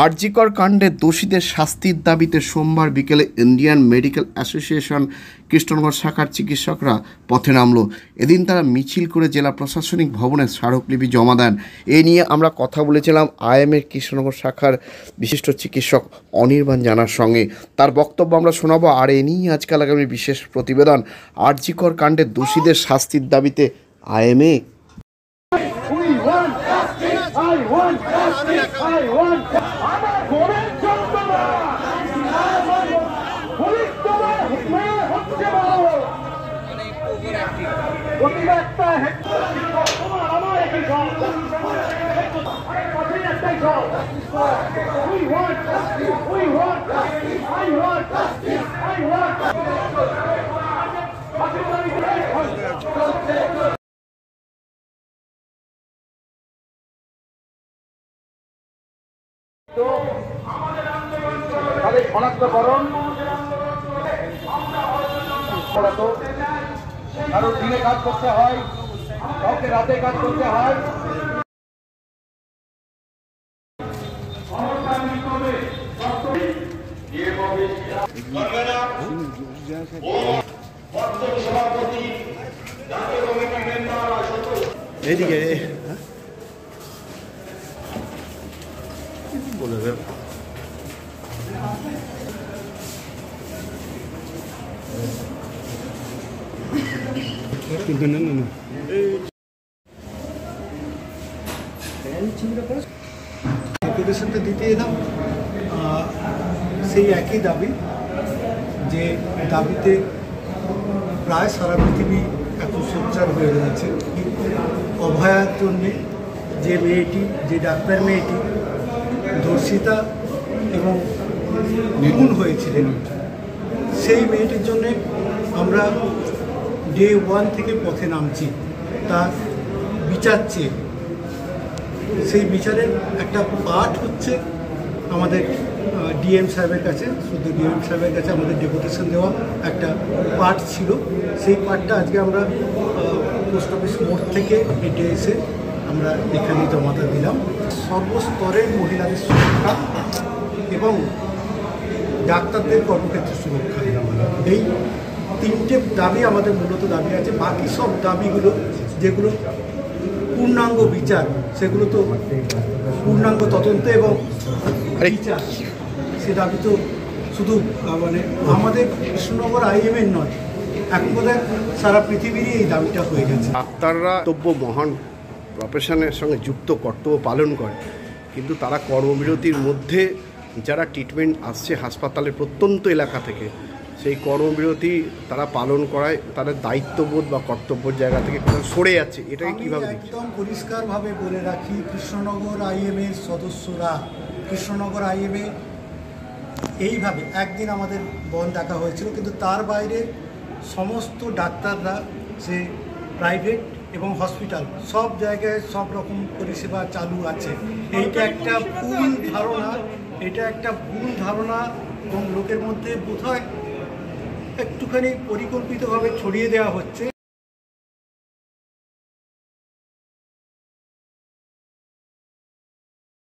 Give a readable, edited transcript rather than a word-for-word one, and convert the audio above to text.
আরজিকর কাণ্ডে দোষীদের শাস্তির দাবিতে সোমবার বিকেলে ইন্ডিয়ান মেডিকেল অ্যাসোসিয়েশন কৃষ্ণনগর শাখার চিকিৎসকরা পথে নামল। এদিন তারা মিছিল করে জেলা প্রশাসনিক ভবনে স্মারকলিপি জমা দেন। এ নিয়ে আমরা কথা বলেছিলাম আইএমএর কৃষ্ণনগর শাখার বিশিষ্ট চিকিৎসক অনির্বাণ জানার সঙ্গে। তার বক্তব্য আমরা শোনাবো। আর এ নিয়ে আজকাল আগামী বিশেষ প্রতিবেদন। আরজিকর কাণ্ডে দোষীদের শাস্তির দাবিতে আইএমএ। তাদের শনাক্তকরণ কারো দিনে কাজ করতে হয়, কাউকে রাতে কাজ করতে হয়। এইদিকে বলে দেব। ডেপুটেশনটা দিতে এলাম সেই একই দাবি, যে দাবিতে প্রায় সারা পৃথিবী এখন সোচ্চার হয়ে রয়েছে। অভয়ার জন্যে যে মেয়েটি, যে ডাক্তার মেয়েটি ধর্ষিতা এবং খুন হয়েছিলেন, সেই মেয়েটির জন্যে আমরা ডে 1 থেকে পথে নামছি তার বিচার চেয়ে। সেই বিচারের একটা পার্ট হচ্ছে আমাদের ডিএম সাহেবের কাছে, শুধু ডিএম সাহেবের কাছে আমাদের ডেপুটেশন দেওয়া একটা পার্ট ছিল। সেই পার্টটা আজকে আমরা পোস্ট অফিস মোড় থেকে হেঁটে এসে আমরা এখানে জমাটা দিলাম। সর্বস্তরের মহিলাদের সুরক্ষা এবং ডাক্তারদের কর্মক্ষেত্রে সুরক্ষা, এই তিনটে দাবি আমাদের মূলত দাবি আছে। বাকি সব দাবিগুলো যেগুলো পূর্ণাঙ্গ বিচার, সেগুলো তো পূর্ণাঙ্গ তদন্ত এবং বিচার, সে দাবি তো শুধু মানে আমাদের কৃষ্ণনগর আইএমএর নয়, এখন বোধহয় সারা পৃথিবীরই এই দাবিটা হয়ে গেছে। ডাক্তাররা কর্তব্য, মহান প্রফেশনের সঙ্গে যুক্ত কর্তব্য পালন করে, কিন্তু তারা কর্মবিরতির মধ্যে যারা ট্রিটমেন্ট আসছে হাসপাতালের প্রত্যন্ত এলাকা থেকে, সেই কর্মবিরতি তারা পালন করায় তাদের দায়িত্ববোধ বা কর্তব্যের জায়গা থেকে সরে যাচ্ছে। এটাকে কীভাবে একদম পরিষ্কারভাবে বলে রাখি, কৃষ্ণনগর আইএমএর সদস্যরা, কৃষ্ণনগর আইএমএ এইভাবে একদিন আমাদের বন্ধ ডাকা হয়েছিল, কিন্তু তার বাইরে সমস্ত ডাক্তাররা, সে প্রাইভেট এবং হসপিটাল, সব জায়গায় সব রকম পরিষেবা চালু আছে। এইটা একটা ভুল ধারণা, এটা একটা ভুল ধারণা এবং লোকের মধ্যে বোধহয় একটুখানি পরিকল্পিতভাবে ছড়িয়ে দেওয়া হচ্ছে।